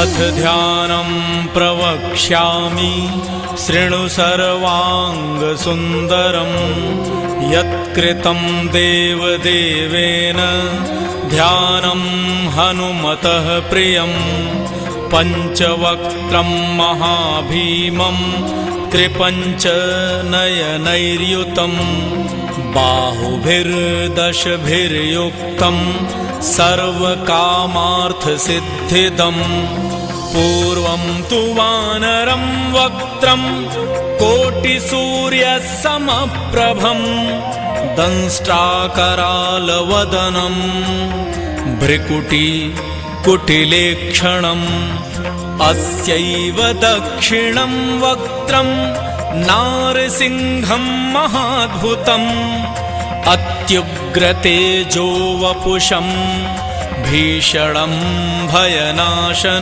अथ ध्यानं प्रवक्ष्यामि शृणु सर्वाङ्गसुन्दरं यत्कृतं देवदेवेन ध्यानं हनुमतः प्रियं पञ्चवक्त्रं महाभीमं त्रिपञ्चनयनैर्युतं बाहुभिर्दशभिर्युक्तं सर्वकामार्थसिद्धिदं पूर्वं तु वानरं वक्त्रं कोटिसूर्यसमप्रभं दंष्ट्राकरालवदनं भ्रिकुटिकुटिलेक्षणम् अस्यैव दक्षिणं वक्त्रं नारसिंहं महाद्भुतम् अत्युग्रतेजो वपुषं भीषणं भयनाशनम्।